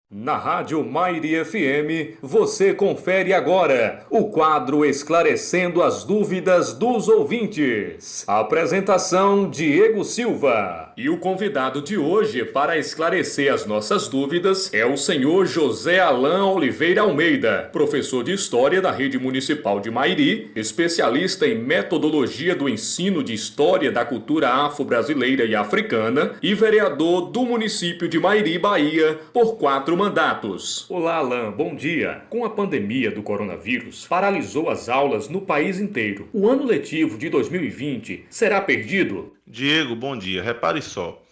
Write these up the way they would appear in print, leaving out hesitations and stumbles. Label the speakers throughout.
Speaker 1: Na Rádio Mairi FM, você confere agora o quadro Esclarecendo as Dúvidas dos Ouvintes. A apresentação: Diego Silva. E o convidado de hoje para esclarecer as nossas dúvidas é o senhor José Alain Oliveira Almeida, professor de História da Rede Municipal de Mairi, especialista em metodologia do ensino de História da cultura afro-brasileira e africana e vereador do município de Mairi, Bahia, por 4 mandatos. Olá, Alain, bom dia. Com a pandemia do coronavírus, paralisou as aulas no país inteiro. O ano letivo de 2020 será perdido?
Speaker 2: Diego, bom dia. Repare só,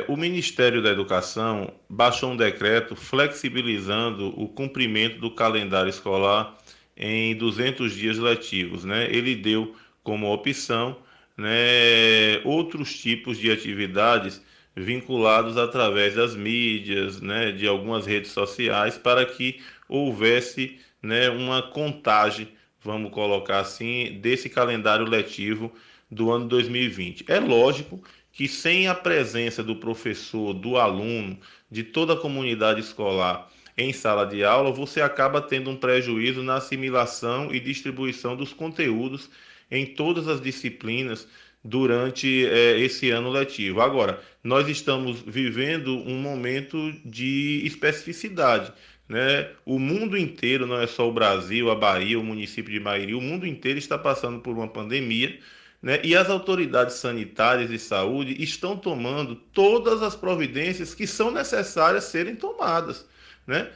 Speaker 2: o Ministério da Educação baixou um decreto flexibilizando o cumprimento do calendário escolar em 200 dias letivos, né? Ele deu como opção, né, outros tipos de atividades vinculados através das mídias, né, de algumas redes sociais, para que houvesse, né, uma contagem, vamos colocar assim, desse calendário letivo do ano 2020. É lógico que sem a presença do professor, do aluno, de toda a comunidade escolar em sala de aula, você acaba tendo um prejuízo na assimilação e distribuição dos conteúdos em todas as disciplinas durante esse ano letivo. Agora, nós estamos vivendo um momento de especificidade, né? O mundo inteiro, não é só o Brasil, a Bahia, o município de Mairi, o mundo inteiro está passando por uma pandemia, né? E as autoridades sanitárias de saúde estão tomando todas as providências que são necessárias serem tomadas, né?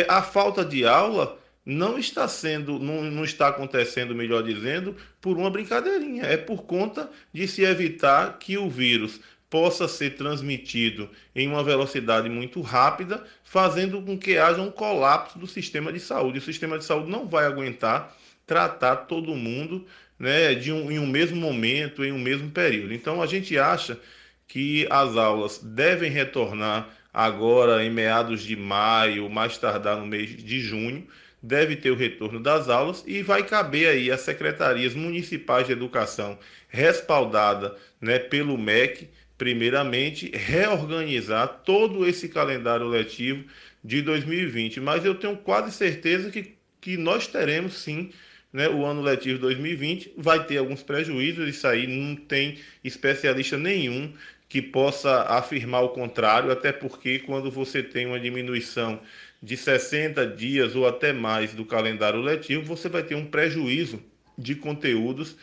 Speaker 2: A falta de aula não está acontecendo, melhor dizendo, por uma brincadeirinha. É por conta de se evitar que o vírus possa ser transmitido em uma velocidade muito rápida, fazendo com que haja um colapso do sistema de saúde. O sistema de saúde não vai aguentar tratar todo mundo, né, em um mesmo momento, em um mesmo período. Então, a gente acha que as aulas devem retornar agora em meados de maio, mais tardar no mês de junho, deve ter o retorno das aulas e vai caber aí às secretarias municipais de educação, respaldada, né, pelo MEC, primeiramente, reorganizar todo esse calendário letivo de 2020. Mas eu tenho quase certeza que nós teremos sim, né, o ano letivo 2020, vai ter alguns prejuízos, isso aí não tem especialista nenhum que possa afirmar o contrário, até porque quando você tem uma diminuição de 60 dias ou até mais do calendário letivo, você vai ter um prejuízo de conteúdos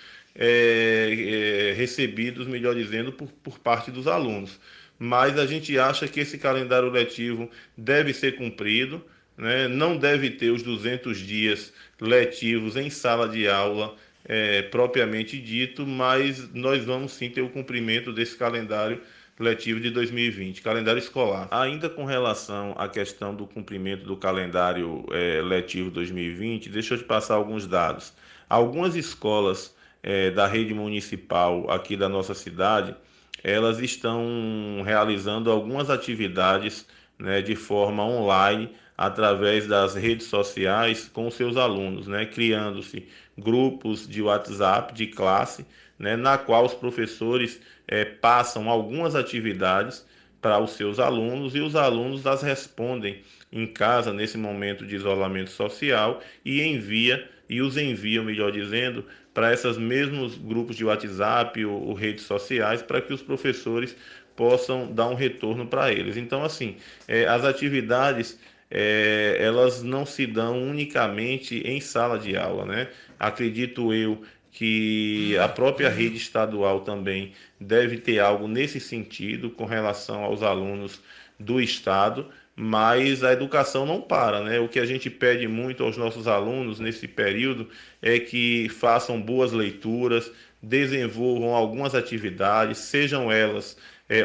Speaker 2: recebidos, melhor dizendo, por parte dos alunos. Mas a gente acha que esse calendário letivo deve ser cumprido, né? Não deve ter os 200 dias letivos em sala de aula propriamente dito, mas nós vamos sim ter o cumprimento desse calendário letivo de 2020, calendário escolar. Ainda com relação à questão do cumprimento do calendário letivo 2020, deixa eu te passar alguns dados. Algumas escolas da rede municipal aqui da nossa cidade, elas estão realizando algumas atividades, né, de forma online, através das redes sociais com seus alunos, né, criando-se grupos de WhatsApp de classe, né, na qual os professores passam algumas atividades para os seus alunos e os alunos as respondem em casa nesse momento de isolamento social e os enviam, melhor dizendo, para esses mesmos grupos de WhatsApp ou redes sociais para que os professores possam dar um retorno para eles. Então, assim, as atividades elas não se dão unicamente em sala de aula, né? Acredito eu que a própria rede estadual também deve ter algo nesse sentido com relação aos alunos do estado, mas a educação não para, né? O que a gente pede muito aos nossos alunos nesse período é que façam boas leituras, desenvolvam algumas atividades, sejam elas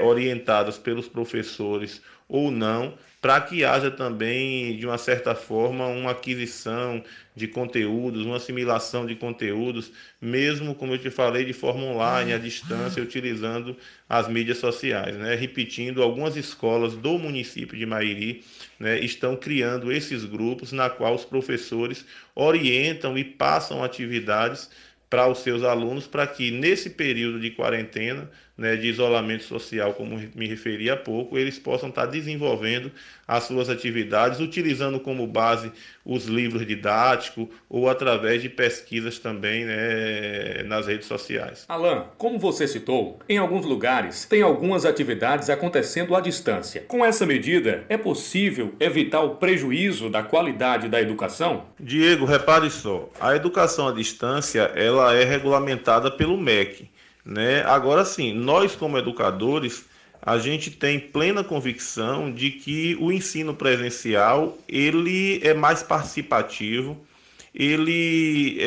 Speaker 2: orientadas pelos professores ou não, para que haja também, de uma certa forma, uma aquisição de conteúdos, uma assimilação de conteúdos, mesmo, como eu te falei, de forma online, à distância, utilizando as mídias sociais, né? Repetindo, algumas escolas do município de Mairi, né, estão criando esses grupos na qual os professores orientam e passam atividades para os seus alunos, para que nesse período de quarentena, né, de isolamento social, como me referi há pouco, eles possam estar desenvolvendo as suas atividades, utilizando como base os livros didáticos ou através de pesquisas também, né, nas redes sociais.
Speaker 1: Alan, como você citou, em alguns lugares tem algumas atividades acontecendo à distância. Com essa medida, é possível evitar o prejuízo da qualidade da educação?
Speaker 2: Diego, repare só, a educação à distância ela é regulamentada pelo MEC, né? Agora sim, nós como educadores, a gente tem plena convicção de que o ensino presencial ele é mais participativo, ele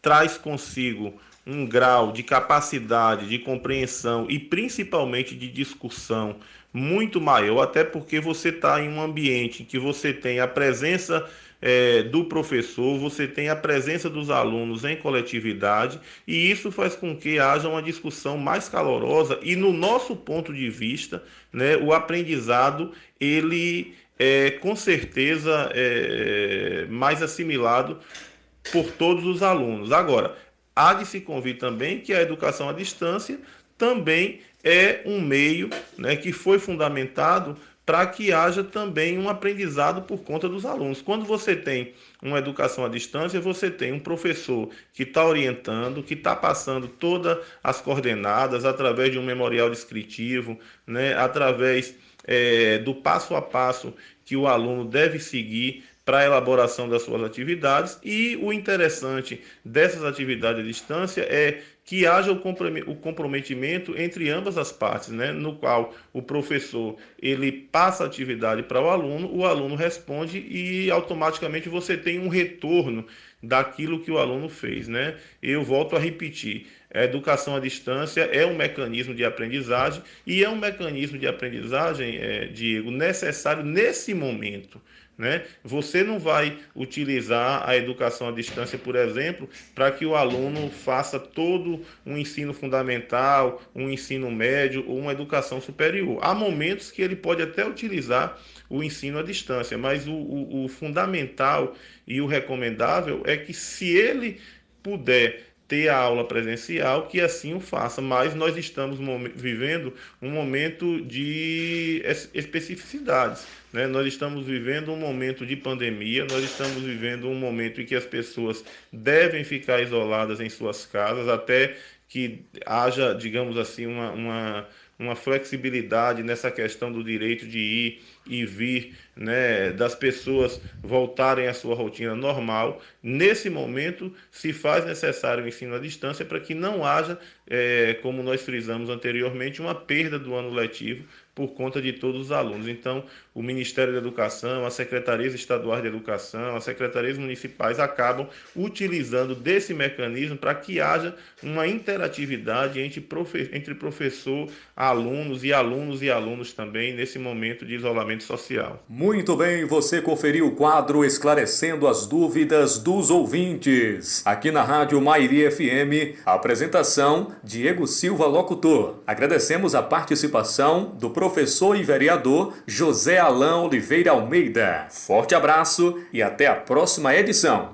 Speaker 2: traz consigo um grau de capacidade, de compreensão e principalmente de discussão muito maior, até porque você está em um ambiente em que você tem a presença do professor, você tem a presença dos alunos em coletividade e isso faz com que haja uma discussão mais calorosa e no nosso ponto de vista, né, o aprendizado ele é com certeza mais assimilado por todos os alunos. Agora, há de se convir também que a educação à distância também é um meio, né, que foi fundamentado para que haja também um aprendizado por conta dos alunos. Quando você tem uma educação à distância, você tem um professor que está orientando, que está passando todas as coordenadas através de um memorial descritivo, né, através do passo a passo que o aluno deve seguir para a elaboração das suas atividades, e o interessante dessas atividades à distância é que haja o comprometimento entre ambas as partes, né? No qual o professor ele passa a atividade para o aluno responde e automaticamente você tem um retorno daquilo que o aluno fez, né? Eu volto a repetir, a educação à distância é um mecanismo de aprendizagem e é um mecanismo de aprendizagem, Diego, necessário nesse momento, né? Você não vai utilizar a educação à distância, por exemplo, para que o aluno faça todo um ensino fundamental, um ensino médio ou uma educação superior. Há momentos que ele pode até utilizar o ensino à distância, mas o fundamental e o recomendável é que, se ele puder ter a aula presencial, que assim o faça, mas nós estamos vivendo um momento de especificidades, né? Nós estamos vivendo um momento de pandemia, nós estamos vivendo um momento em que as pessoas devem ficar isoladas em suas casas, até que haja, digamos assim, uma flexibilidade nessa questão do direito de ir e vir, né, das pessoas voltarem à sua rotina normal. Nesse momento, se faz necessário o ensino à distância para que não haja, como nós frisamos anteriormente, uma perda do ano letivo por conta de todos os alunos. Então, o Ministério da Educação, as secretarias estaduais de educação, as secretarias municipais acabam utilizando desse mecanismo para que haja uma interatividade entre professor, alunos e alunos também nesse momento de isolamento social.
Speaker 1: Muito bem, você conferiu o quadro Esclarecendo as Dúvidas dos Ouvintes. Aqui na Rádio Mairi FM, a apresentação Diego Silva, locutor. Agradecemos a participação do professor e vereador José Alan Oliveira Almeida. Forte abraço e até a próxima edição.